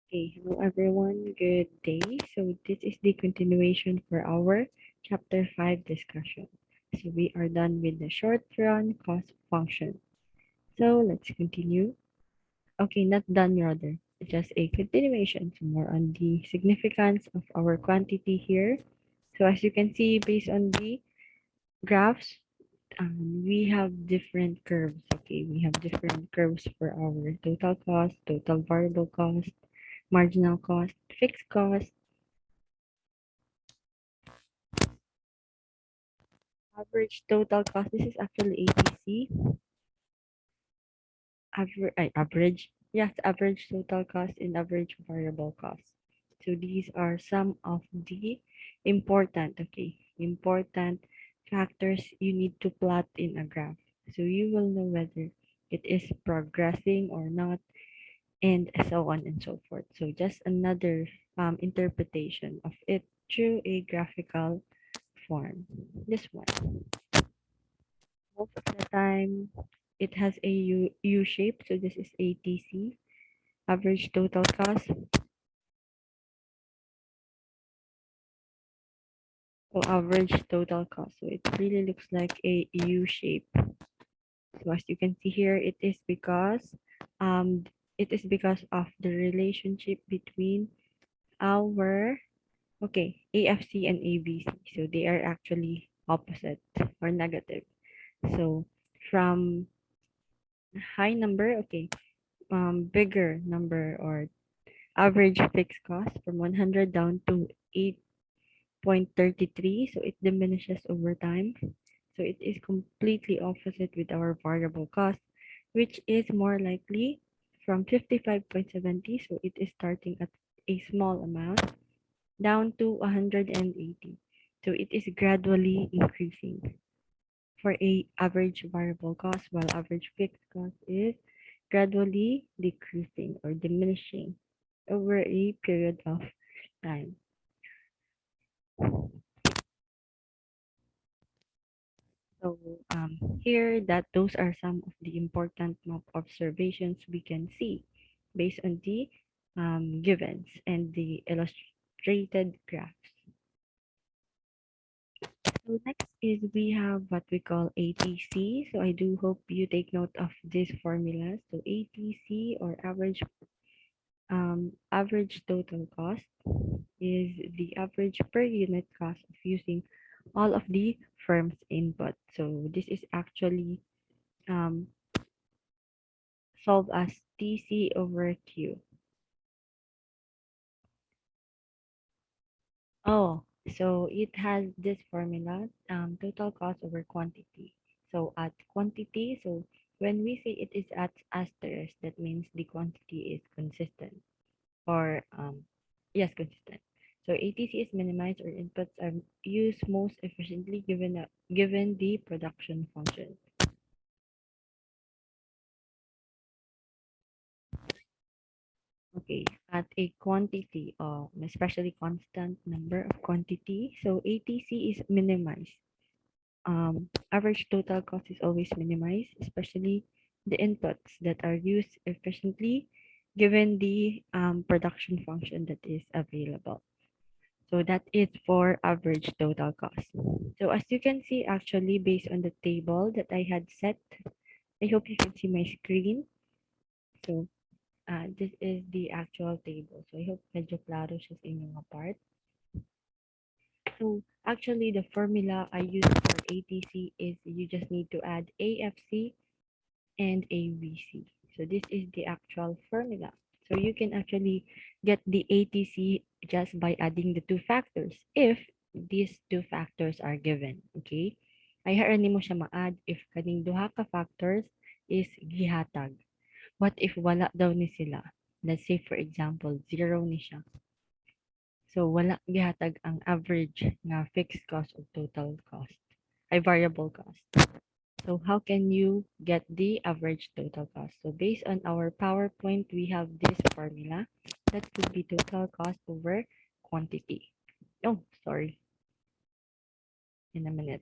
Okay, hello everyone. Good day. So this is the continuation for our chapter 5 discussion. So we are done with the short run cost function. So let's continue. Okay, not done rather. Just a continuation. So more on the significance of our quantity here. So as you can see, based on the graphs, we have different curves. Okay, we have different curves for our total cost, total variable cost, marginal cost, fixed cost, average total cost. This is actually ATC. Average. Yes, average total cost and average variable cost. So these are some of the important factors you need to plot in a graph. So you will know whether it is progressing or not, and so on and so forth. So just another interpretation of it through a graphical form. This one. Most of the time, it has a U shape. So this is ATC, average total cost. So average total cost. So it really looks like a U shape. So as you can see here, um it is because of the relationship between our AFC and ABC. So they are actually opposite or negative. So from high number, bigger number or average fixed cost from 100 down to 8.33. So it diminishes over time. So it is completely opposite with our variable cost, which is more likely from 55.70. So it is starting at a small amount down to 180. So it is gradually increasing for a average variable cost, while average fixed cost is gradually decreasing or diminishing over a period of time. So here that those are some of the important map observations we can see based on the givens and the illustrated graphs. So next is we have what we call ATC. So I do hope you take note of these formulas. So ATC or average total cost is the average per unit cost of using all of the firm's input. So this is actually um, solved as TC over Q. Oh, so it has this formula, total cost over quantity. So at quantity, so when we say it is at asterisk, that means the quantity is consistent or yes, consistent. So ATC is minimized or inputs are used most efficiently given the production function. Okay, at a quantity or especially constant number of quantity, so ATC is minimized. Average total cost is always minimized, especially the inputs that are used efficiently given the production function that is available. So that is for average total cost. So as you can see, actually, based on the table that I had set, I hope you can see my screen. So this is the actual table. So I hope medyo klaro siya sa inyong part. So actually, the formula I use for ATC is you just need to add AFC and AVC. So this is the actual formula. So you can actually get the ATC just by adding the two factors if these two factors are given. Okay? Ay harani mo siya ma-add if kaning duha ka factors is gihatag. What if wala daw ni sila? Let's say for example, zero ni siya. So wala gihatag ang average nga fixed cost of total cost ay variable cost. So how can you get the average total cost? So based on our PowerPoint, we have this formula that would be total cost over quantity. Oh, sorry. In a minute.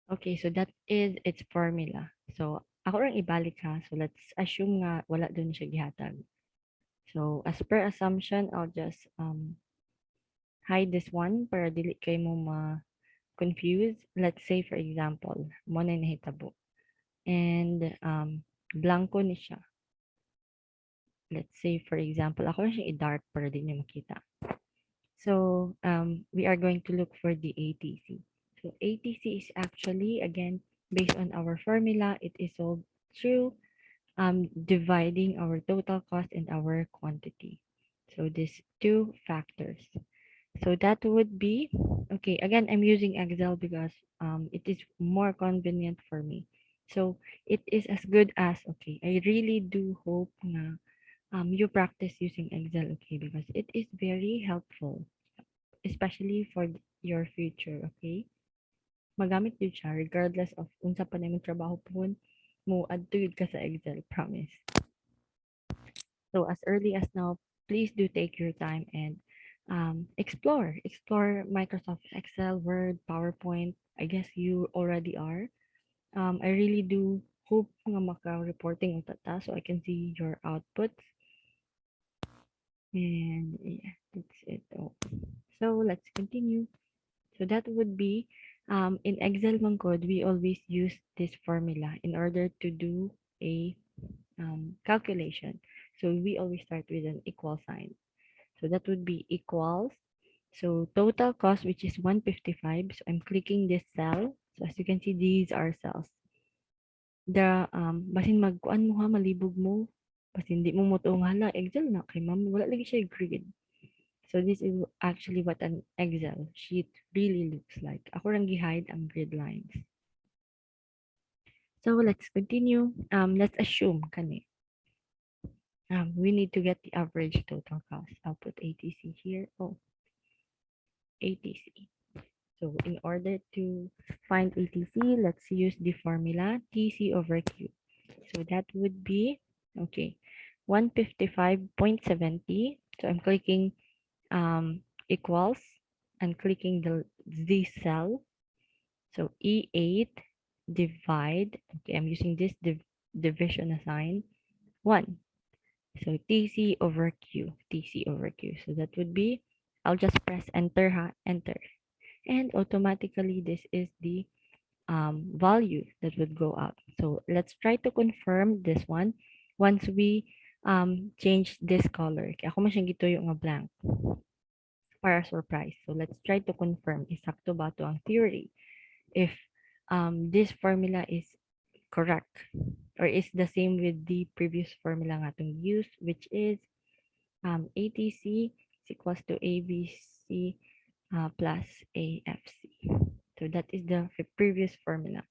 Okay, so that is its formula. So ako rin ibalik ha. So let's assume nga wala doon siya gihatag. So as per assumption, I'll just hide this one para dili kay mo ma-confuse. Let's say for example, mo na nahitabo. And blanco ni siya. Let's say for example, ako na siya i-dark para di niyo makita. So we are going to look for the ATC. So ATC is actually, again, based on our formula, it is solved through dividing our total cost and our quantity. So these two factors. So that would be, okay, again, I'm using Excel because it is more convenient for me. So it is as good as, okay, I really do hope na you practice using Excel, okay, because it is very helpful, especially for your future, okay? Magamit yun siya regardless of unsa pa na imong trabaho po mo adto yun ka sa Excel, promise. So as early as now, please do take your time and explore Microsoft Excel, Word, PowerPoint. I guess you already are. I really do hope nga maka-reporting ang tata so I can see your outputs. And yeah, that's it. Oh. So let's continue. So that would be, in Excel man code, we always use this formula in order to do a calculation. So we always start with an equal sign. So that would be equals. So total cost, which is 155. So I'm clicking this cell. So as you can see, these are cells. The basin magkuan mo ha, malibog mo. Basin di mo mo to hala, Excel na kay ma'am, wala lagi siya grid. So this is actually what an Excel sheet really looks like. Ako lang gi-hide ang grid lines. So let's continue. Let's assume kani. We need to get the average total cost. I'll put ATC here. Oh, ATC. So in order to find ATC, let's use the formula TC over Q. So that would be, okay, 155.70. So I'm clicking equals and clicking the cell. So E8 divide, okay, I'm using this division assign 1. So TC over Q, TC over Q. So that would be, I'll just press enter, enter. And automatically this is the value that would go up. So let's try to confirm this one once we change this color. Kaya ako masyang gito yung blank para surprise. So let's try to confirm isakto ba to ang theory if this formula is correct or is the same with the previous formula nga itong used, which is ATC is equals to ABC plus AFC. So that is the previous formula.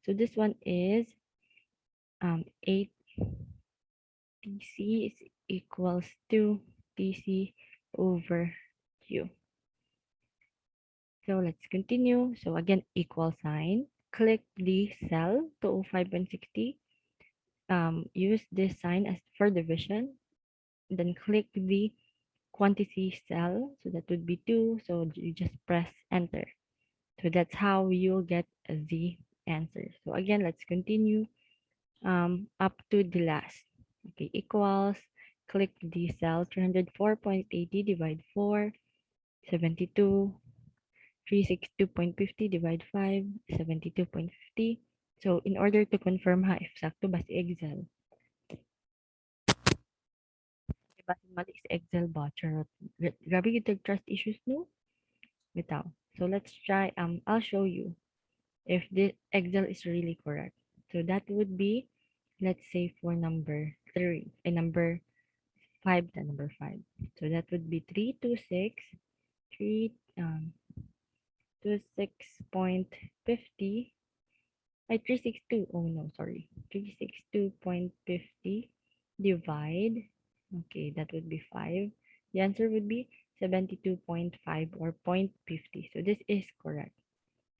So this one is ATC is equals to TC over Q. So let's continue. So again, equal sign. Click the cell 205.60. Use this sign as for division. Then click the quantity cell. So that would be 2. So you just press enter. So that's how you'll get the answer. So again, let's continue up to the last. Okay, equals. Click the cell 304.80 divide 4, 72. 362.50 divide 5, 72.50. So, in order to confirm ha, if sakto ba si Excel, diba mali si Excel ba? Charot. Grabe yung trust issues, no? Bitaw. So, let's try, I'll show you if the Excel is really correct. So, that would be, let's say for number 3, number 5, the number 5. So, that would be 326, 326.50. 362. Oh no, sorry. 362.50 divide. Okay, that would be 5. The answer would be 72.5 or 0.50. So this is correct.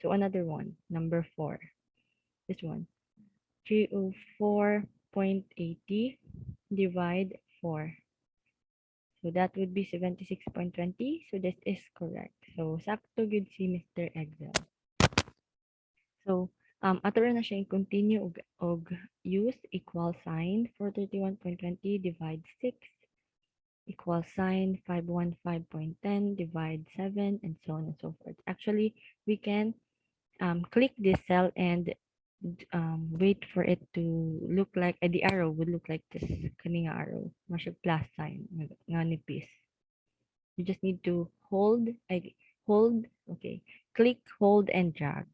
So another one, number 4. This one. 304.80 divide 4. So that would be 76.20. So this is correct. So sakto good si Mr. Excel. So Ato ra na siya i-continue og use equal sign 431.20 divide 6 equal sign 515.10 divide 7 and so on and so forth. Actually, we can click this cell and wait for it to look like the arrow would look like this kaning arrow mas plus sign nga nipis. You just need to hold, okay, click, hold, and drag.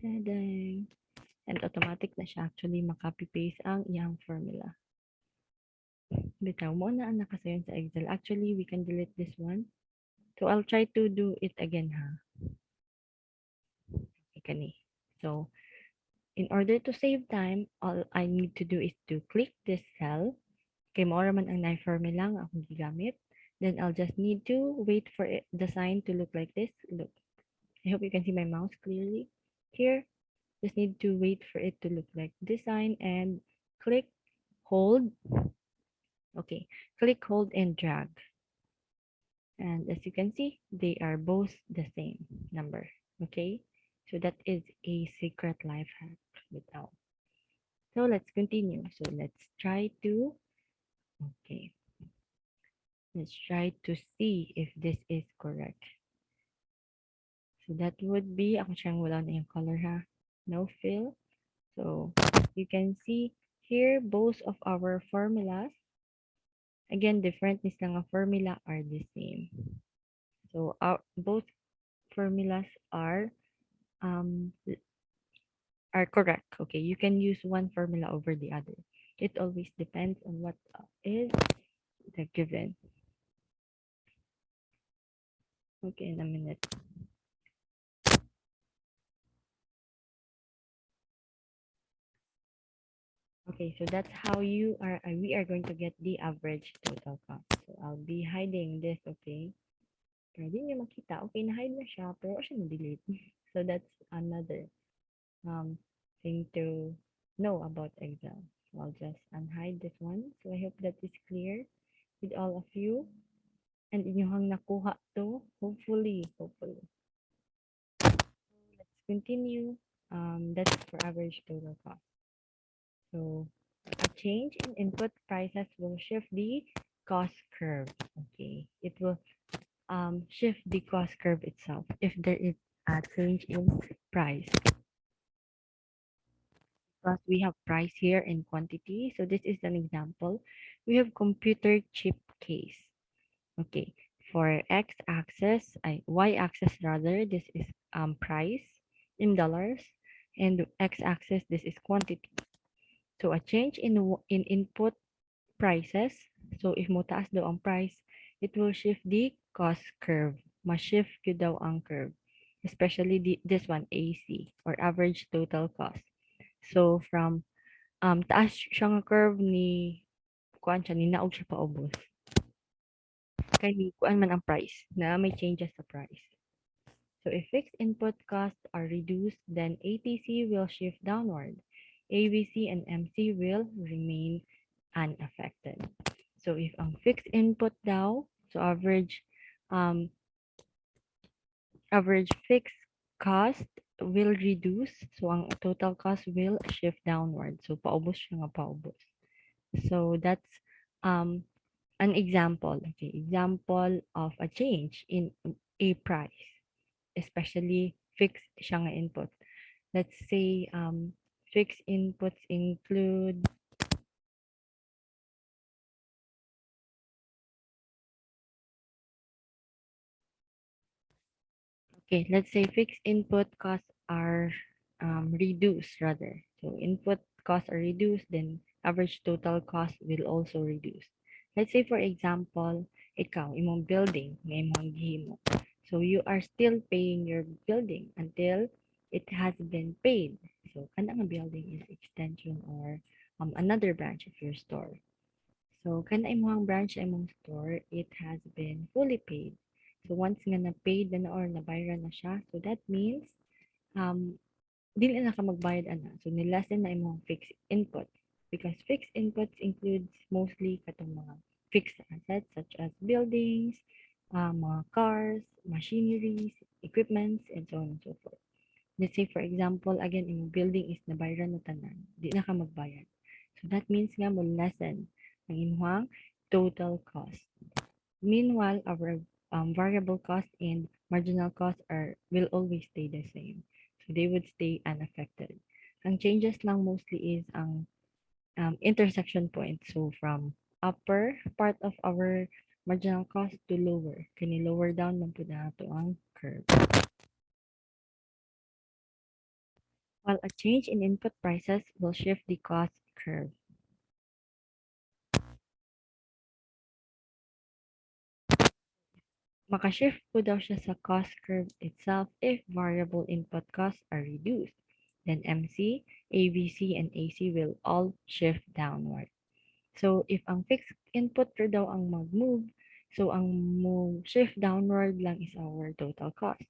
Tadang! And automatic na siya actually makopy paste ang iyang formula. Bitaw mo na ang nakasayon sa Excel. Actually, we can delete this one. So I'll try to do it again ha. Okay, kani. So in order to save time, all I need to do is to click this cell. Kay mao man ang knife formula nga akong gigamit. Then I'll just need to wait for the sign to look like this. Look. I hope you can see my mouse clearly. Here, just need to wait for it to look like this sign and click, hold. Okay, click, hold, and drag. And as you can see, they are both the same number. Okay, so that is a secret life hack without. So let's continue. So let's try to, okay, let's try to see if this is correct. So that would be, ako siyang wala na yung color ha. No fill. So you can see here both of our formulas, again, different is lang ang formula are the same. So both formulas um, are correct. Okay, you can use one formula over the other. It always depends on what is the given. Okay, in a minute. Okay, so that's how we are going to get the average total cost. So I'll be hiding this, okay? Pero di niyo makita. Okay, na-hide na siya, pero siya na-delete. So that's another thing to know about Excel. So I'll just unhide this one. So I hope that is clear with all of you. And inyong nakuha to, hopefully. Let's continue. That's for average total cost. So a change in input prices will shift the cost curve. Okay, it will shift the cost curve itself if there is a change in price. Because we have price here in quantity. So this is an example. We have computer chip case. Okay, for x-axis, y-axis rather, this is price in dollars, and x-axis this is quantity. So a change in input prices. So if mo taas daw ang price, it will shift the cost curve. Ma-shift yun daw ang curve. Especially this one, AC, or average total cost. So from taas siya nga curve ni kuan siya ni naog siya paubos. Kay kuan man ang price na may changes sa price. So if fixed input costs are reduced, then ATC will shift downward. ABC and MC will remain unaffected. So if ang fixed input daw, so um, average fixed cost will reduce. So ang total cost will shift downward. So paubos siya nga paubos. So that's an example. Okay, example of a change in a price, especially fixed siya nga input. Let's say fixed inputs include okay, let's say fixed input costs are reduced rather. So input costs are reduced, then average total cost will also reduce. Let's say for example, ikaw, imong building, nga imong gihimo. So you are still paying your building until it has been paid. So kana nga building is extension or another branch of your store. So, kana imong branch imong store, it has been fully paid. So, once nga na-paid na or nabayaran na siya, so that means, dili na ka magbayad ana. So, nilasen na imong fixed input. Because fixed inputs includes mostly katong mga fixed assets such as buildings, mga cars, machineries, equipments, and so on and so forth. Let's say, for example, again, yung building is nabayaran na tanan, di na ka magbayad. So that means nga mo lessen ang imuhang total cost. Meanwhile, our variable cost and marginal cost will always stay the same. So they would stay unaffected. Ang changes lang mostly is ang intersection point. So from upper part of our marginal cost to lower. Kani lower down lang po na ito ang curve. While a change in input prices will shift the cost curve. Makashift po daw siya sa cost curve itself if variable input costs are reduced. Then MC, AVC, and AC will all shift downward. So if ang fixed input ra daw ang mag-move, so ang move shift downward lang is our total cost.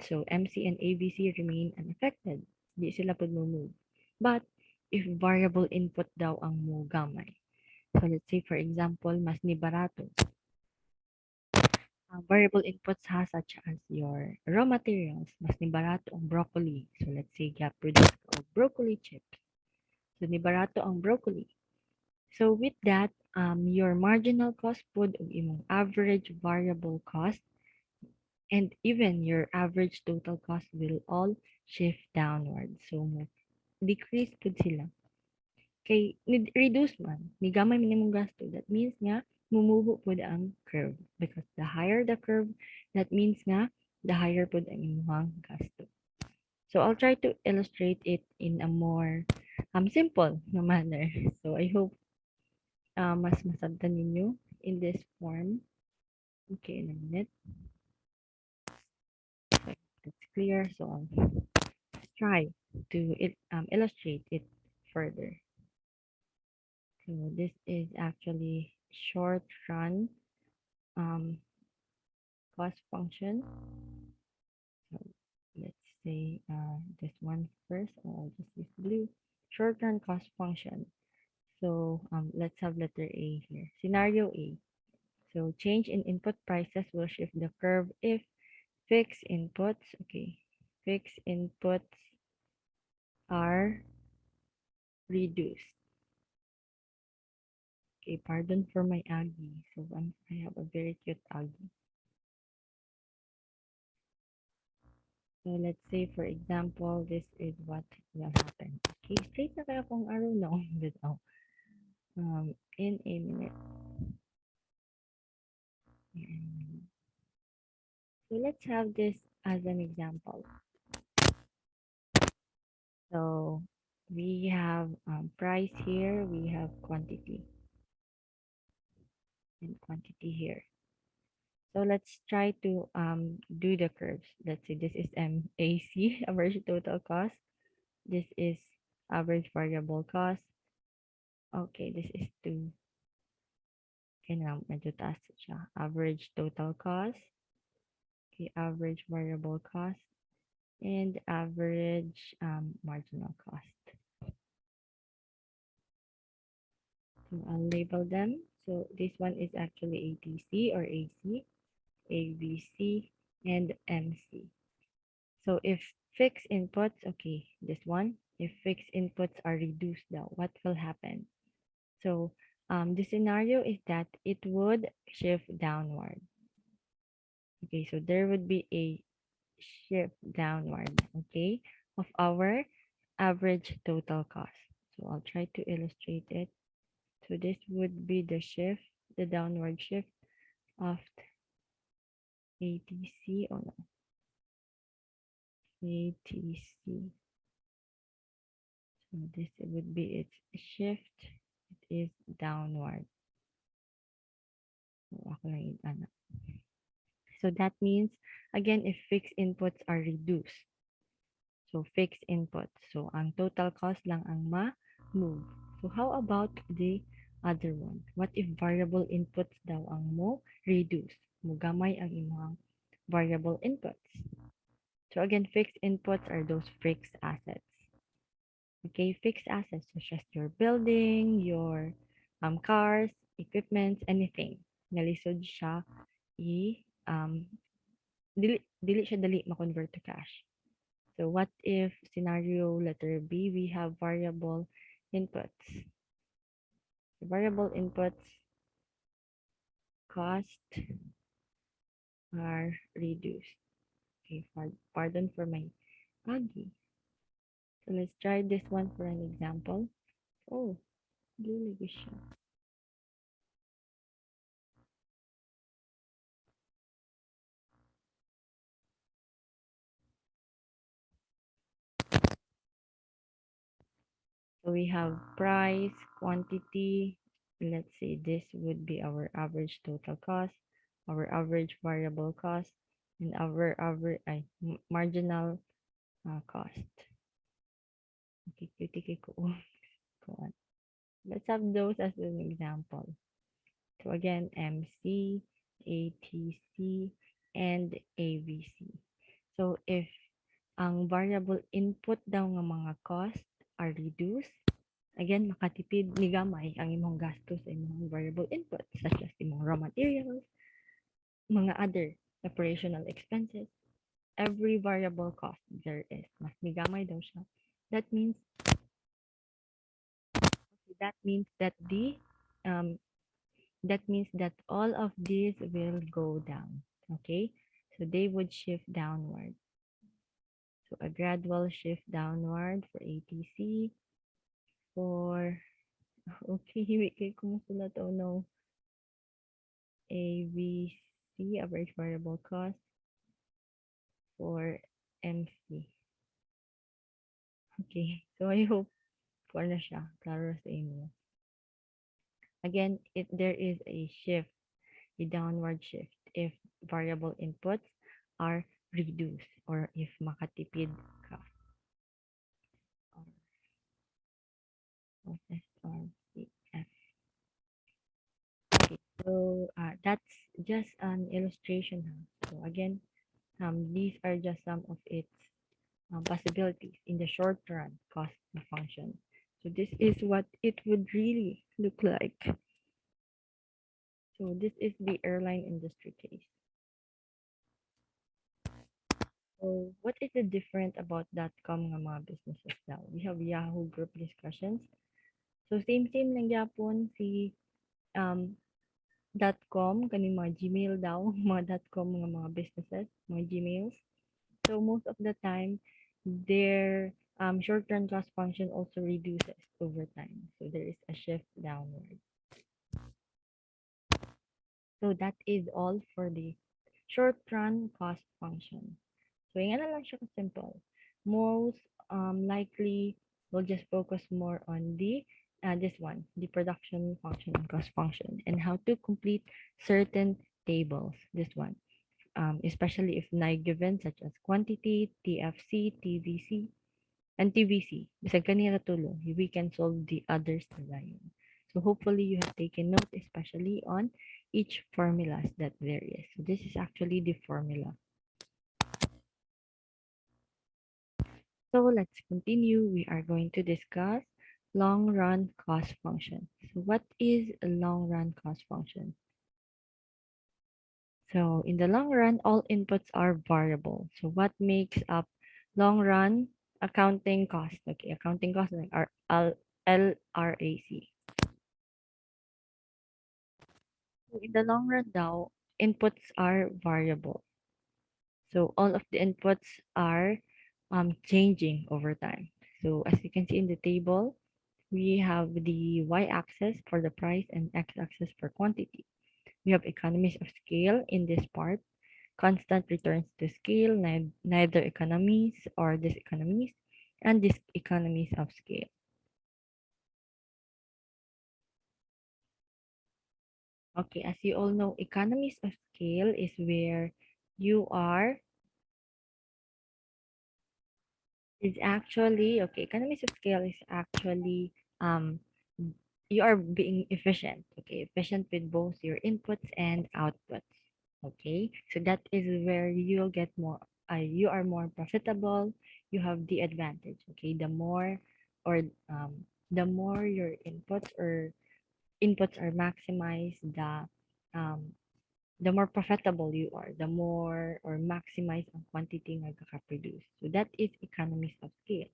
So MC and AVC remain unaffected. Di sila pud mo move. But if variable input daw ang mo gamay. So let's say for example, mas ni barato. Variable inputs ha such as your raw materials, mas ni barato ang broccoli. So let's say produce ka og broccoli chips. So ni barato ang broccoli. So with that, your marginal cost pod og imong average variable cost and even your average total cost will all shift downward. So mo decrease pod sila. Kay reduce man, ni gamay minimum gasto. That means nga mumubo pod ang curve because the higher the curve, that means nga the higher pod ang imong gasto. So I'll try to illustrate it in a more simple na manner. So I hope mas masabtan ninyo in this form. Okay, in a minute. So that's clear. So I'll try to illustrate it further. So this is actually short run cost function. So let's say this one first. I'll just use blue. Short run cost function. So let's have letter A here. Scenario A. So change in input prices will shift the curve if fixed inputs, okay, fixed inputs are reduced. Okay, pardon for my Aggie. So I have a very cute Aggie. So let's say, for example, this is what will happen. Okay, straight na kaya kung arrow? No, no. In a minute. So let's have this as an example. So we have price here, we have quantity and quantity here. So let's try to do the curves. Let's say this is MAC, average total cost. This is average variable cost. Okay, this is 2. Okay, now medyo taas siya. Average total cost. Okay, average variable cost. And average marginal cost. So I'll label them. So this one is actually ATC or AC, AVC, and MC. So if fixed inputs, okay, this one, if fixed inputs are reduced now, what will happen? So the scenario is that it would shift downward. Okay, so there would be a shift downward, okay, of our average total cost. So I'll try to illustrate it. So this would be the shift, the downward shift of ATC or no, ATC. So this would be its shift. It is downward. So ako lang yung ano. So that means, again, if fixed inputs are reduced. So fixed inputs. So ang total cost lang ang ma-move. So how about the other one? What if variable inputs daw ang mo reduce? Mugamay ang imong variable inputs. So again, fixed inputs are those fixed assets. Okay, fixed assets such as your building, your cars, equipment, anything. Nalisod siya dili siya dali ma-convert to cash. So what if scenario letter B, we have variable inputs. Variable inputs cost are reduced. Okay, pardon for my ugly. So let's try this one for an example. Oh, blue vision. So we have price, quantity. Let's say this would be our average total cost, our average variable cost, and our average marginal cost. Okay, cutie ko. Go on. Let's have those as an example. So again, MC, ATC, and AVC. So if ang variable input daw nga mga cost are reduced, again, makatipid ni gamay ang imong gastos sa imong variable input such as imong raw materials, mga other operational expenses, every variable cost there is. Mas migamay daw siya. That means that the um, that means that all of these will go down. Okay, so they would shift downward. So a gradual shift downward for ATC. For okay, wait kay kumusulat oh no. AVC, average variable cost for MC. Okay, so I hope for na siya, klaro sa inyo. Again, if there is a shift, a downward shift, if variable inputs are reduced or if makatipid ka. Or SRCF. Okay, so that's just an illustration. So again, these are just some of its possibilities in the short run cost function. So this is what it would really look like. So this is the airline industry case. So what is the different about .com nga mga businesses now? We have Yahoo group discussions. So same lang yapon si um, .com kaning mga Gmail daw, mga .com mga businesses, mga Gmails. So most of the time, their short-term cost function also reduces over time. So there is a shift downward. So that is all for the short-run cost function. So yan na lang siya simple. Most likely, we'll just focus more on the this one, the production function and cost function, and how to complete certain tables. This one. Especially if not given such as quantity, TFC, TVC, and TVC. Bisag kanila tulong, we can solve the others na dayon. So hopefully you have taken note, especially on each formulas that there is. So this is actually the formula. So let's continue. We are going to discuss long run cost function. So what is a long run cost function? So in the long run, all inputs are variable. So what makes up long run accounting cost? Okay, accounting cost like LRAC. So in the long run now, inputs are variable. So all of the inputs are changing over time. So as you can see in the table, we have the y-axis for the price and x-axis for quantity. We have economies of scale in this part. Constant returns to scale, neither economies or diseconomies, and diseconomies of scale. Okay, as you all know, economies of scale is where you are is actually okay. Economies of scale is actually you are being efficient. Okay, efficient with both your inputs and outputs. Okay, so that is where you'll get more. You are more profitable. You have the advantage. Okay, or the more your inputs are maximized, the um, the more profitable you are, the more or maximize ang quantity nga kaka-produce. So that is economies of scale.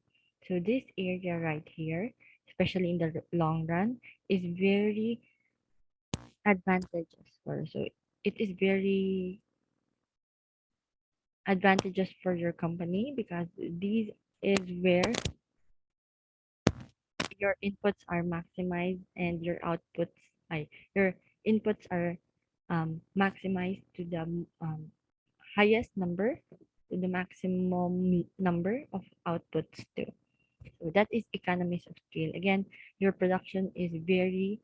So this area right here, especially in the long run, is very advantageous for. So it is very advantageous for your company because these is where your inputs are maximized and your outputs, your inputs are maximized to the highest number, to the maximum number of outputs too. So that is economies of scale. Again, your production is doing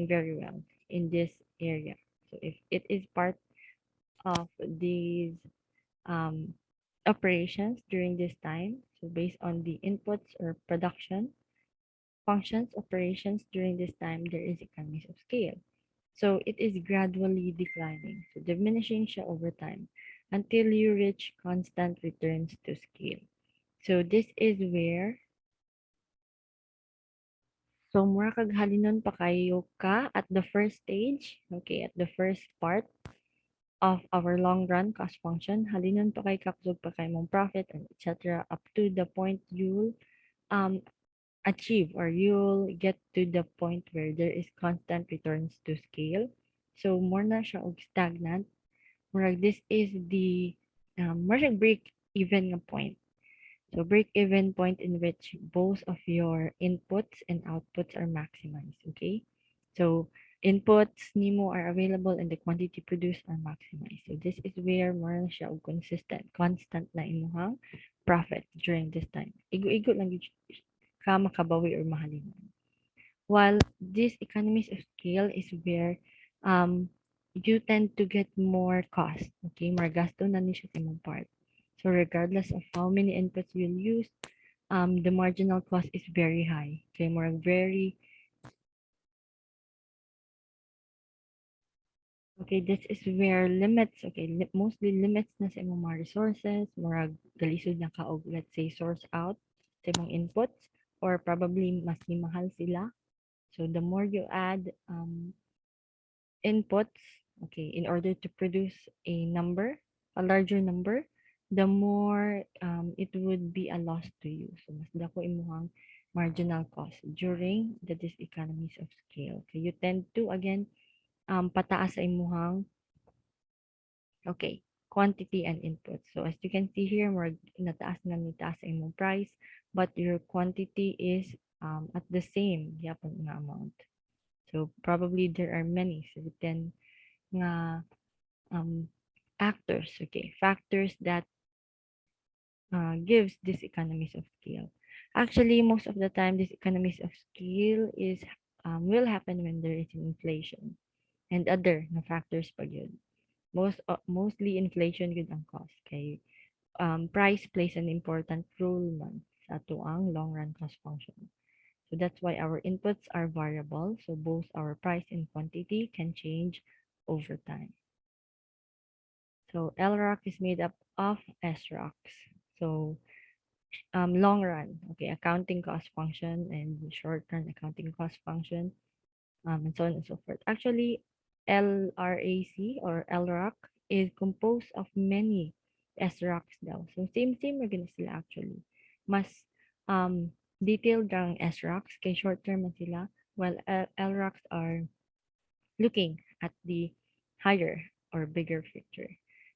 very well in this area. So if it is part of these um, operations during this time, so based on the inputs or production functions operations during this time, there is economies of scale. So it is gradually declining, so diminishing siya over time until you reach constant returns to scale. So this is where, so mura kag halinon pa kayo ka at the first stage, okay, at the first part of our long run cost function, halinon pa kay kapsog pa kay mong profit and etc. up to the point you'll um achieve or you'll get to the point where there is constant returns to scale. So more na siya og stagnant. Murag this is the more siya break even nga point. So break even point in which both of your inputs and outputs are maximized. Okay. So inputs nimo are available and the quantity produced are maximized. So this is where more na siya og constant na imuhang profit during this time. Igo-igo lang gyud ka makabawi or mahalin. While this economies of scale is where you tend to get more cost. Okay, more gasto na ni siya sa imong part. So regardless of how many inputs you'll use, the marginal cost is very high. Okay, more very okay. This is where limits. Okay, mostly limits na sa imong mga resources. More galisod na ka og let's say source out sa imong inputs or probably mas ni mahal sila. So the more you add inputs, okay, in order to produce a number, a larger number, the more it would be a loss to you. So mas dako imuhang marginal cost during the diseconomies of scale. Okay, you tend to again pataas sa imuhang okay quantity and input. So as you can see here, more nataas na nitaas sa imong price, but your quantity is at the same yapon nga amount. So probably there are many certain nga actors, okay, factors that gives this economies of scale. Actually, most of the time, this economies of scale is will happen when there is inflation and other na factors pa yun. Mostly inflation yun ang cause. Okay, price plays an important role man sa ato ang long run cost function. So that's why our inputs are variable. So both our price and quantity can change over time. So LROC is made up of SROCs. So long run, okay, accounting cost function and short run accounting cost function, and so on and so forth. Actually, LRAC or LROC is composed of many SROCs daw. So same ra gina sila actually. Mas detailed ang SROCs kay short term man sila while LROCs are looking at the higher or bigger picture.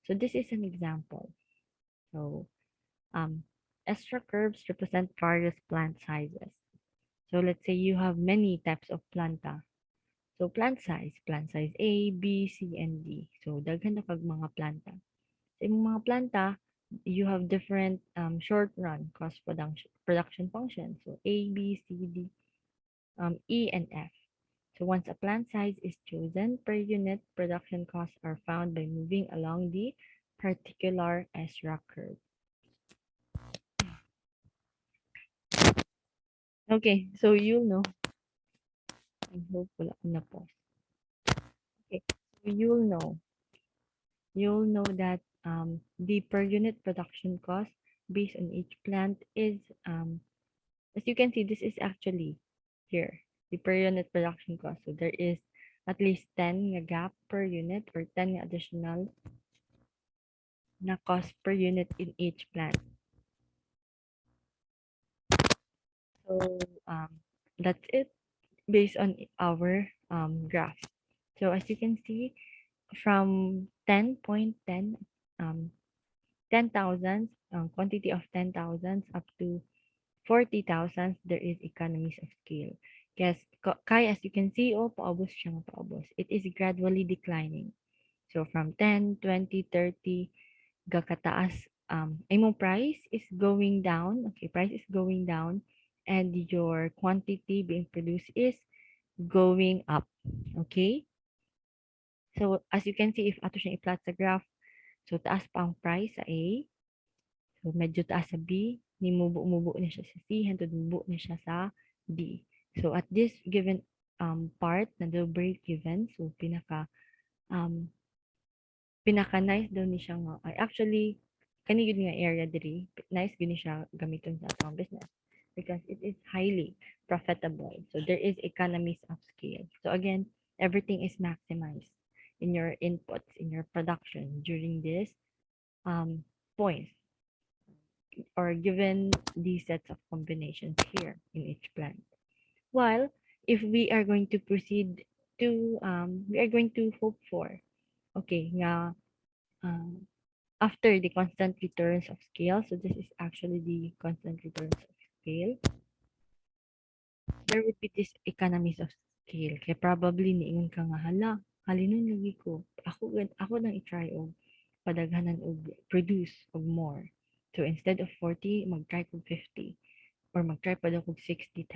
So this is an example. So extra curves represent various plant sizes. So let's say you have many types of planta. So plant size A, B, C, and D. So daghan na kag mga planta. Sa imong mga planta, you have different short run cost production functions. So A, B, C, D, E, and F. So once a plant size is chosen, per unit production costs are found by moving along the particular SROC curve. Okay, so you'll know. I hope wala akong na-pause. Okay, so you'll know that the per unit production cost based on each plant is as you can see, this is actually here the per unit production cost. So there is at least 10 nga gap per unit or 10 nga additional na cost per unit in each plant. So that's it based on our graph. So as you can see, from 10.10 um, 10,000 quantity of 10,000 up to 40,000, there is economies of scale. Yes, Kai, as you can see, oh, paubos siya nga paubos. It is gradually declining. So from 10, 20, 30, gakataas, imong price is going down. Okay, price is going down and your quantity being produced is going up. Okay? So as you can see, if ato siyang i-plot sa graph, so taas pa ang price sa A, so medyo taas sa B, ni mubo na siya sa C, hantod mubo na siya sa D. So at this given part na the break even, so um pinaka nice daw ni siya nga ay actually kani yun nga area diri nice gini siya gamiton sa atong business because it is highly profitable. So there is economies of scale. So again, everything is maximized in your inputs in your production during this points or given these sets of combinations here in each plant. While if we are going to proceed to we are going to hope for okay nga um, after the constant returns of scale, so this is actually the constant returns of scale, there would be this economies of scale. Kaya probably niingon ka nga, hala, halinon lagi ko. Ako nang i-try og padaghanan og produce og more. So instead of 40, mag-try ko 50. Or mag-try pa daw kog 60,000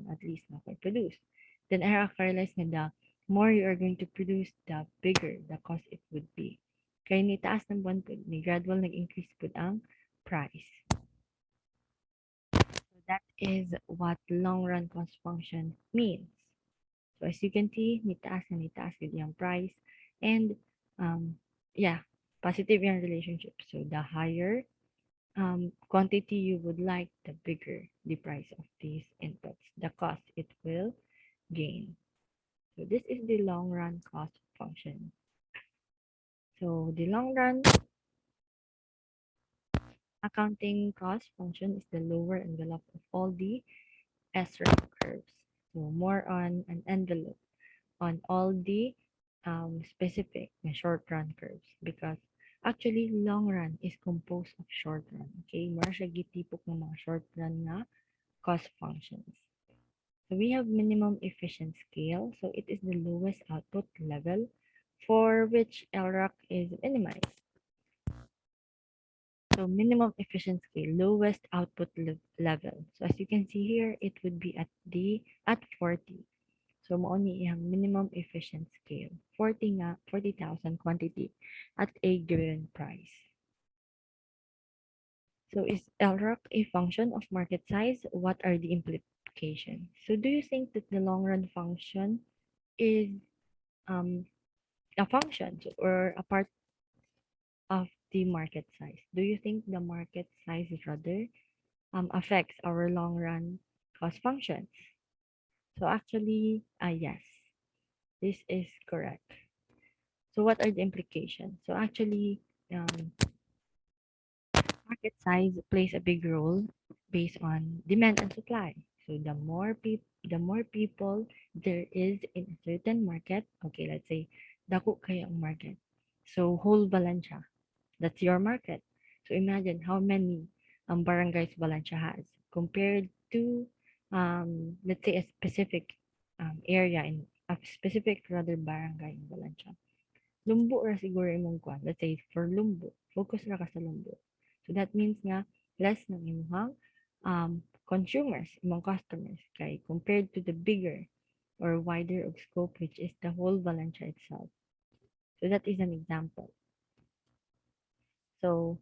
at least na ko produce. Then I realize nga the more you are going to produce, the bigger the cost it would be. Kaya ni taas ng buwan po, ni gradual nag-increase po ang price. So that is what long run cost function means. So as you can see, ni taas with yung price. And yeah, positive yung relationship. So the higher quantity you would like, the bigger the price of these inputs, the cost it will gain. So this is the long run cost function. So the long run accounting cost function is the lower envelope of all the SRAM curves. So more on an envelope on all the specific short run curves because actually long run is composed of short run. Okay, mara siya gitipok ng mga short run na cost functions. So we have minimum efficient scale. So it is the lowest output level for which LROC is minimized. So minimum efficient scale, lowest output level. So as you can see here, it would be at 40. So mo ni iyang minimum efficient scale. 40,000 quantity at a given price. So is LROC a function of market size? What are the implications? So do you think that the long run function is a function or a part of the market size? Do you think the market size is rather affects our long run cost functions? So actually, yes, this is correct. So what are the implications? So actually, market size plays a big role based on demand and supply. So the more people there is in a certain market, okay, let's say dako kaya ang market. So whole Valencia, that's your market. So imagine how many barangays Valencia has compared to let's say a specific area in a specific rather barangay in Valencia. Lumbo ra siguro imong kwan. Let's say for Lumbo, focus ra ka sa Lumbo. So that means nga less ng imong consumers, imong customers kay compared to the bigger or wider of scope which is the whole Valencia itself. So that is an example. So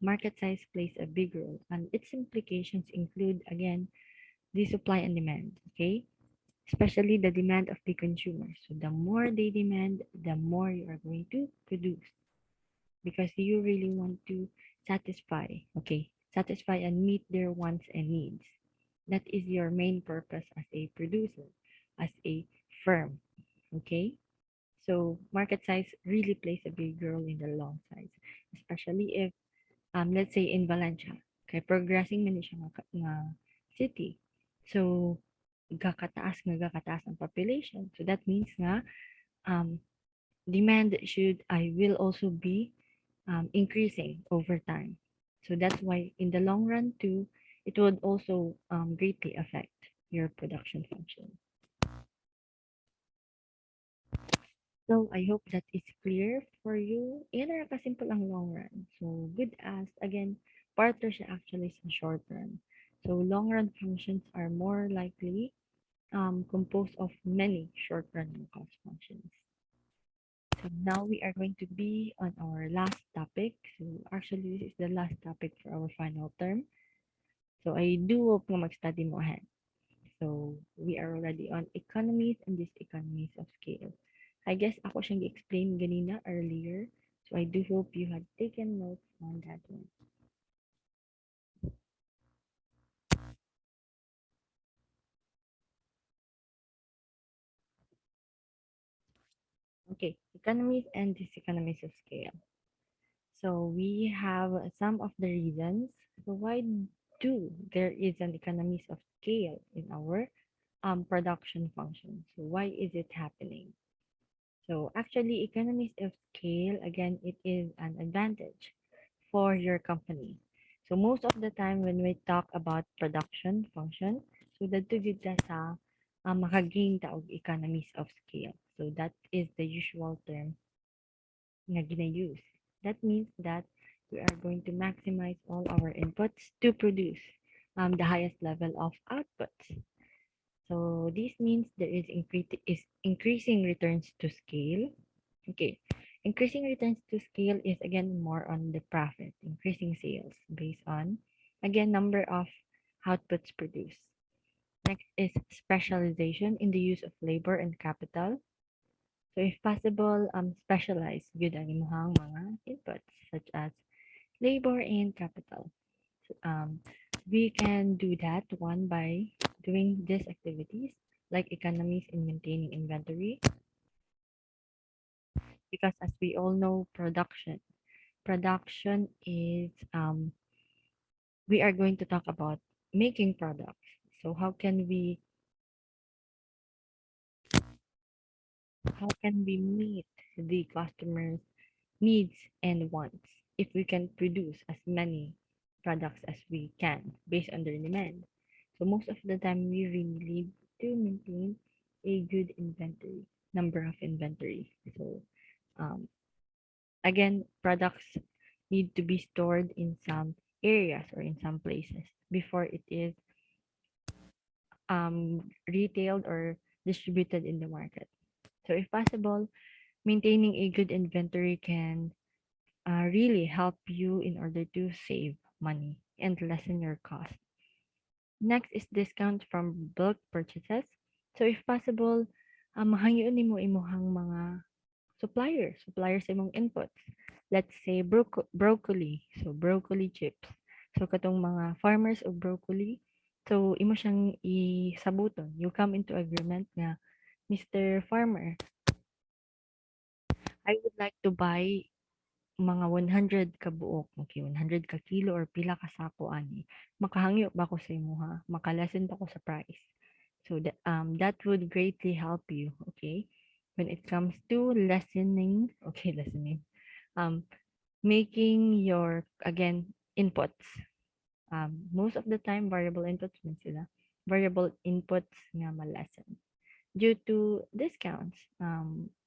market size plays a big role and its implications include again the supply and demand. Okay, especially the demand of the consumer. So the more they demand, the more you are going to produce because you really want to satisfy and meet their wants and needs. That is your main purpose as a producer, as a firm. Okay, so market size really plays a big role in the long size, especially if let's say in Valencia, kay progressing man ni siya nga city. So gakataas ang population. So that means nga um, demand should I will also be increasing over time. So that's why in the long run too, it would also greatly affect your production function. So I hope that is clear for you. Yan na kasimple ang long run. So good as, again, partner siya actually sa short run. So long run functions are more likely composed of many short run cost functions. So now we are going to be on our last topic. So actually, this is the last topic for our final term. So I do hope na mag-study mo ahead. So we are already on economies and these economies of scale. I guess ako siyang explain ganina earlier. So I do hope you had taken notes on that one. Okay, economies and these economies of scale. So we have some of the reasons. So why do there is an economies of scale in our production function? So why is it happening? So actually, economies of scale, again, it is an advantage for your company. So most of the time when we talk about production function, so dito gid ta sa makagain ta og economies of scale. So that is the usual term nga gina-use. That means that we are going to maximize all our inputs to produce the highest level of outputs. So this means there is increasing returns to scale. Okay, increasing returns to scale is again more on the profit, increasing sales based on again number of outputs produced. Next is specialization in the use of labor and capital. So if possible, specialize good ang imuhang mga inputs such as labor and capital. So, we can do that one by doing these activities like economies in maintaining inventory because as we all know production is we are going to talk about making products. So how can we meet the customers needs and wants if we can produce as many products as we can based on their demand. So most of the time we really need to maintain a good inventory, number of inventory. So um, again, products need to be stored in some areas or in some places before it is retailed or distributed in the market. So if possible, maintaining a good inventory can really help you in order to save money and lessen your cost. Next is discount from bulk purchases. So if possible, mahangyo nimo imuhang mga suppliers sa imong inputs. Let's say broccoli, so broccoli chips. So katong mga farmers of broccoli, so imo siyang isabuton. You come into agreement nga, Mr. Farmer, I would like to buy mga 100 ka buok, okay, 100 ka kilo or pila ka sako ani. Makahangyo ba ko sa imo ha? Makalesen ba ko sa price? So that would greatly help you, okay? When it comes to lessening, okay, lessening. Um making your again inputs. Most of the time variable inputs man sila. Variable inputs nga ma-lessen due to discounts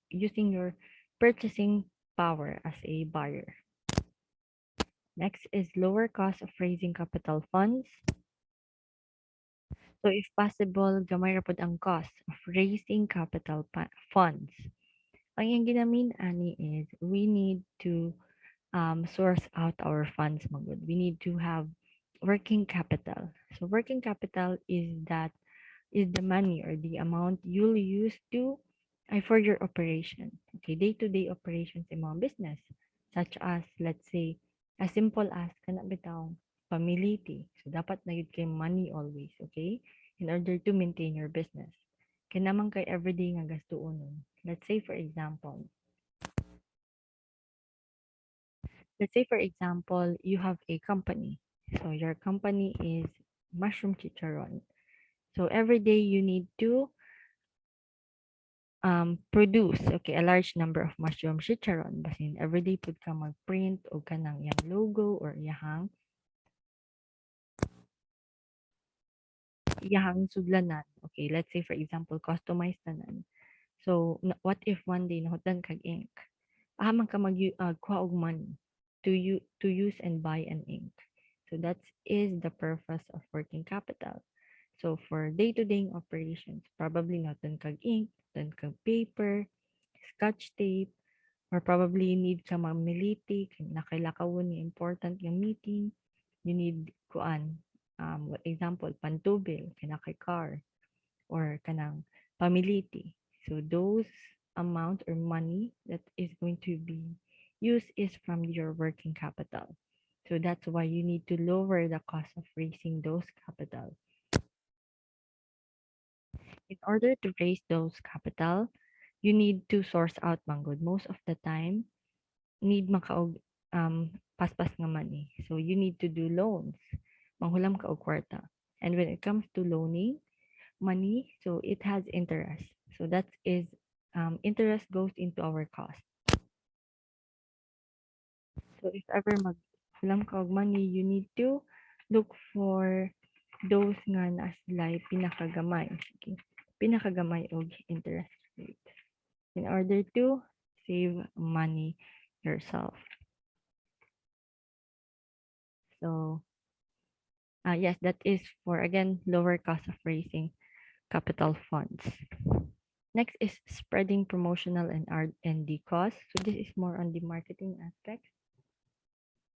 using your purchasing power as a buyer. Next is lower cost of raising capital funds. So if possible, gamay ra pod ang cost of raising capital funds. Ang iyang ginamin ani is we need to source out our funds magud. We need to have working capital. So working capital is the money or the amount you'll use to for your operation. Okay, day-to-day operations in mga business such as let's say as simple as kana bitaw famility. So dapat na yun kay money always, okay? In order to maintain your business. kay naman kay everyday nga gastuonon. Let's say for example, you have a company. So your company is mushroom chicharon. So every day you need to produce a large number of mushroom chicharon. Basin every day pud ka mag-print o kanang yang logo or iyahang sudlanan. Okay, let's say for example, customized tanan. So what if one day nahutan kag ink? Ahamang ka kuha og money to use and buy an ink. So that is the purpose of working capital. So for day-to-day operations, probably nahutan kag ink, nahutan kag paper, scotch tape, or probably you need ka mamiliti, nakailakawon ni important nga meeting, you need kuan, what example, pantubil, kanakay car, or kanang pamiliti. So those amount or money that is going to be used is from your working capital. So that's why you need to lower the cost of raising those capital. In order to raise those capital, you need to source out manggod. Most of the time, need makaog paspas nga money. So you need to do loans. Manghulam ka og kwarta. And when it comes to loaning money, so it has interest. So that is interest goes into our cost. So if ever maghulam ka og money, you need to look for those nga na sila'y pinakagamay. Okay. Pinakagamay og interest rate in order to save money yourself. So yes, that is for, again, lower cost of raising capital funds. Next is spreading promotional and R&D costs. So this is more on the marketing aspect,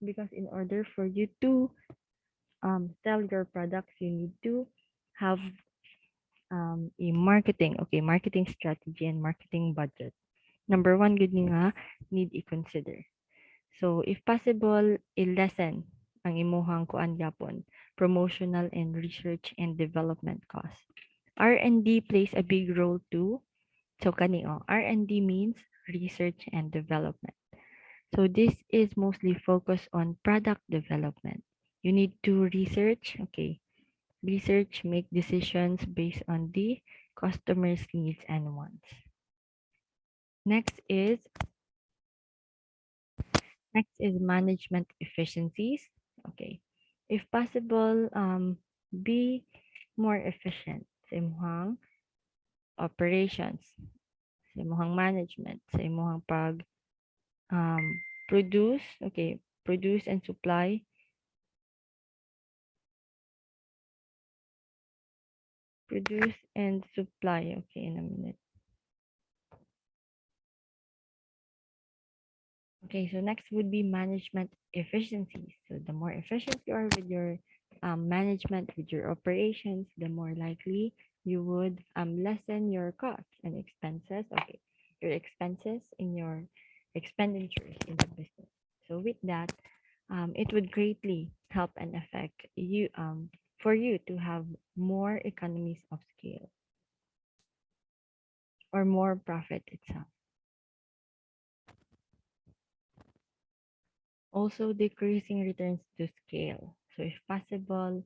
because in order for you to sell your products, you need to have a marketing strategy and marketing budget. Number one, good nga need i-consider. So if possible, i-lessen ang imuhang kuan gapon, promotional and research and development costs. R&D plays a big role too. So R&D means research and development. So this is mostly focused on product development. You need to research, make decisions based on the customer's needs and wants. Next is management efficiencies. Okay. If possible, be more efficient sa imong operations, sa imong management, sa imong produce, produce and supply. Produce and supply. Okay, in a minute. Okay, so next would be management efficiencies. So the more efficient you are with your management, with your operations, the more likely you would lessen your costs and expenses. Okay, your expenses in your expenditures in the business. So with that, it would greatly help and affect you for you to have more economies of scale or more profit itself. Also decreasing returns to scale. So if possible,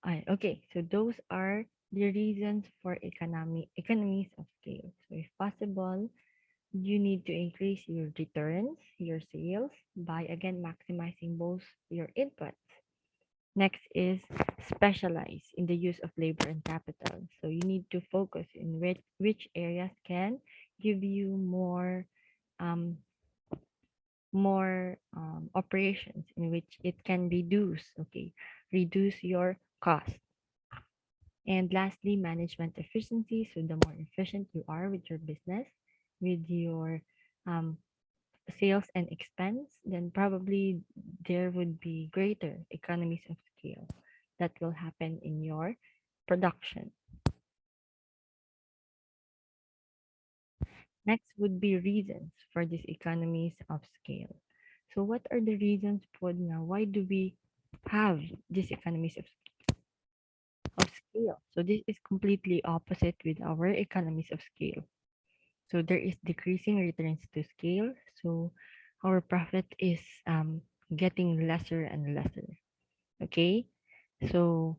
so those are the reasons for economies of scale. So if possible, you need to increase your returns, your sales by again maximizing both your inputs. Next is specialize in the use of labor and capital. So you need to focus in which areas can give you more operations in which it can reduce your cost. And lastly, management efficiency. So the more efficient you are with your business, with your sales and expense, then probably there would be greater economies of scale that will happen in your production. Next would be reasons for these economies of scale. So what are the reasons for now? Why do we have these economies of scale. So this is completely opposite with our economies of scale. So there is decreasing returns to scale. So our profit is getting lesser and lesser. Okay. So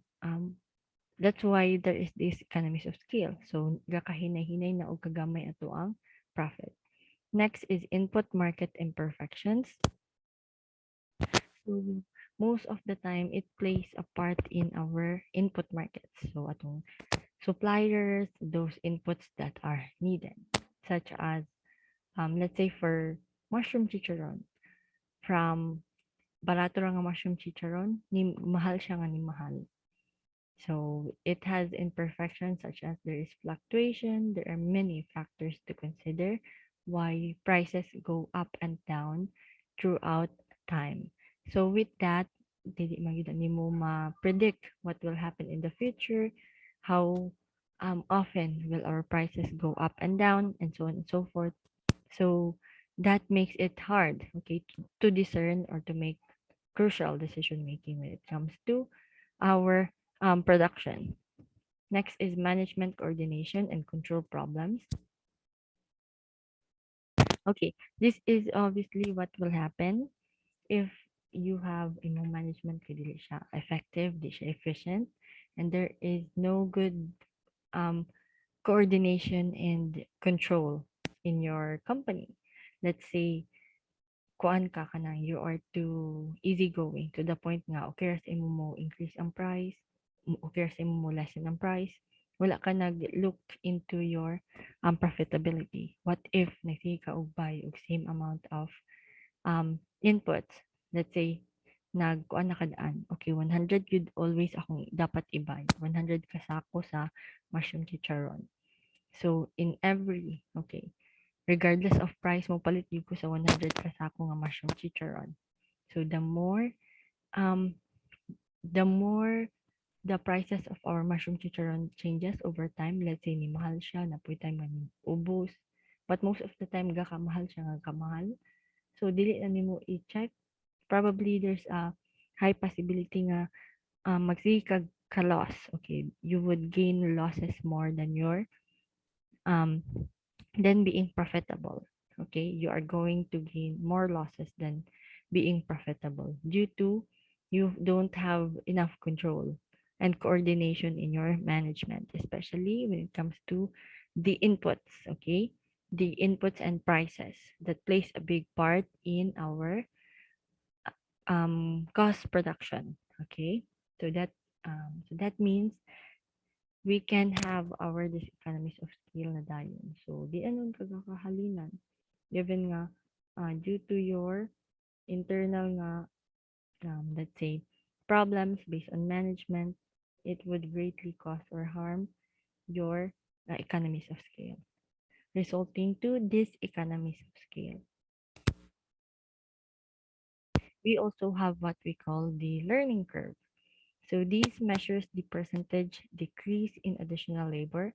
that's why there is this economies of scale. So gakahinay-hinay na og kagamay ato ang profit. Next is input market imperfections. So most of the time it plays a part in our input markets. So atong suppliers, those inputs that are needed, such as let's say for mushroom chicharon, from barato ra nga mushroom chicharon, ni mahal siya nga ni mahal. So it has imperfections such as there is fluctuation. There are many factors to consider why prices go up and down throughout time. So with that, dili magyud ni mo ma-predict what will happen in the future, how often will our prices go up and down, and so on and so forth. So that makes it hard, okay, to discern or to make crucial decision making when it comes to our production. Next is management coordination and control problems. Okay, this is obviously what will happen if you have management kay dili siya effective, di siya efficient, and there is no good um, coordination and control in your company. Let's say kuan ka kanang you are too easygoing to the point nga okay ra sa imo mo increase ang price, okay ra sa imo mo lessen ang price, wala ka nag-look into your profitability. What if nagsige ka og buy og same amount of inputs? Let's say nagkuan na kadaan. Okay, 100 yun always akong dapat i-buy. 100 kasako sa mushroom chicharon. So in every, okay, regardless of price mo palit gyud ko sa 100 kasako nga mushroom chicharon. So um the more the prices of our mushroom chicharon changes over time, let's say ni mahal siya, napoy time man ubos. But most of the time gakamahal siya nga kamahal. So dili na nimo i-check. Probably there's a high possibility nga magsige ka loss. Okay, you would gain losses more than your um than being profitable. Okay, you are going to gain more losses than being profitable due to you don't have enough control and coordination in your management, especially when it comes to the inputs. Okay, the inputs and prices that plays a big part in our cost production. Okay, so that means we can have our economies of scale na dayon. So, di anon kagakahalinan. Given nga, due to your internal nga, let's say, problems based on management, it would greatly cause or harm your economies of scale, resulting to economies of scale. We also have what we call the learning curve. So, these measures the percentage decrease in additional labor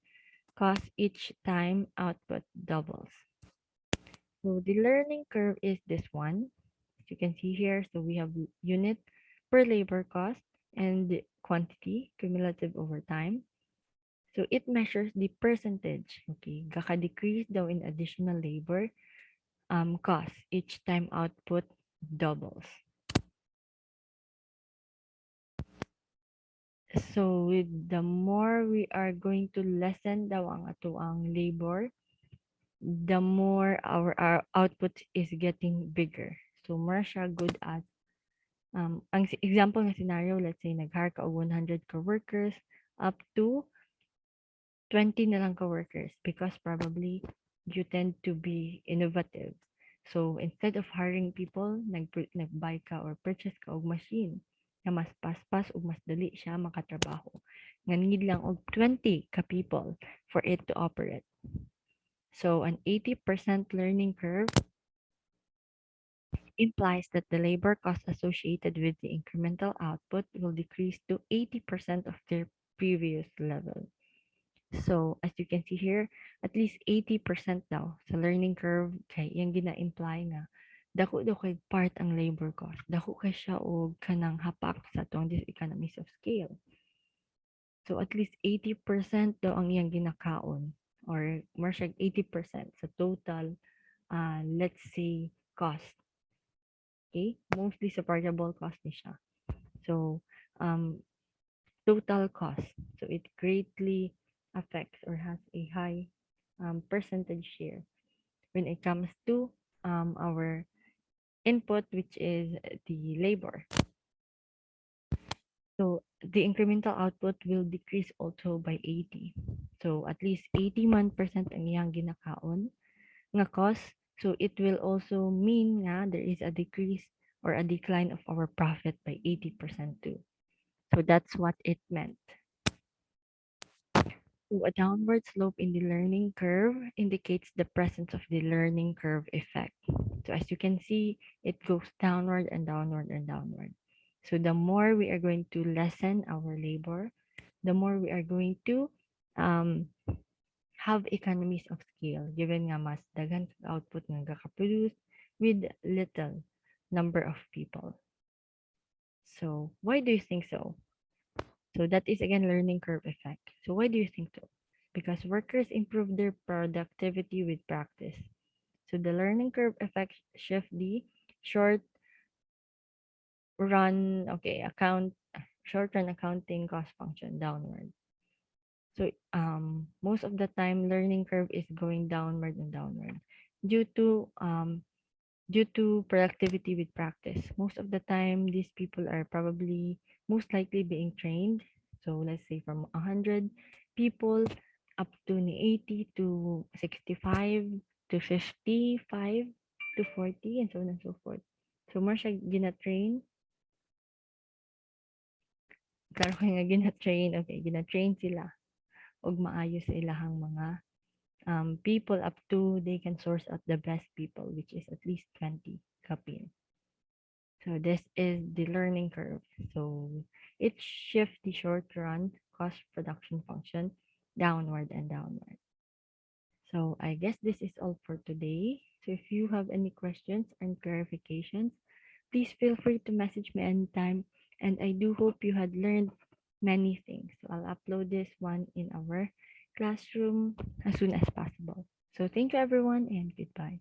cost each time output doubles. So the learning curve is this one. As you can see here, so we have unit per labor cost and quantity cumulative over time. So it measures the percentage. Okay, gaka-decrease daw in additional labor cost each time output doubles. So with the more we are going to lessen daw ang ato ang labor, the more our output is getting bigger. So more siya good at ang example ng scenario, let's say nag-hire ka og 100 ka workers up to 20 na lang ka workers because probably you tend to be innovative. So instead of hiring people, nag-buy ka or purchase ka og machine na mas paspas ug mas dali siya makatrabaho. Nga need lang og 20 ka people for it to operate. So an 80% learning curve implies that the labor cost associated with the incremental output will decrease to 80% of their previous level. So, as you can see here, at least 80% daw sa learning curve kay yung gina-imply nga dako daw kay part ang labor cost. Dako kay siya og kanang hapak sa tong economies of scale. So at least 80% daw ang iyang ginakaon or more siya 80% sa total, let's say, cost. Okay? Mostly sa variable cost ni siya. So, um, total cost. So it greatly affects or has a high percentage share when it comes to our input, which is the labor. So the incremental output will decrease also by 80. So at least 81% ang iyang ginakaon nga cost. So it will also mean nga there is a decrease or a decline of our profit by 80% too. So that's what it meant. So a downward slope in the learning curve indicates the presence of the learning curve effect. So as you can see, it goes downward and downward and downward. So the more we are going to lessen our labor, the more we are going to um, have economies of scale, given nga mas daghan kag output nga gaka-produce with little number of people. So why do you think so? So that is again learning curve effect. So why do you think so? Because workers improve their productivity with practice. So the learning curve effect shift the short run, okay, short run accounting cost function downward. So most of the time learning curve is going downward and downward due to productivity with practice. Most of the time these people are probably most likely being trained. So let's say from 100 people up to 80 to 65 to 55 to 40 and so on and so forth. So more siya gina-train. Klaro ko nga gina-train, okay, gina-train sila og maayo sa ilahang mga people up to they can source out the best people, which is at least 20 kapin. So this is the learning curve. So it shifts the short run cost production function downward and downward. So I guess this is all for today. So if you have any questions and clarifications, please feel free to message me anytime. And I do hope you had learned many things. So I'll upload this one in our classroom as soon as possible. So thank you everyone and goodbye.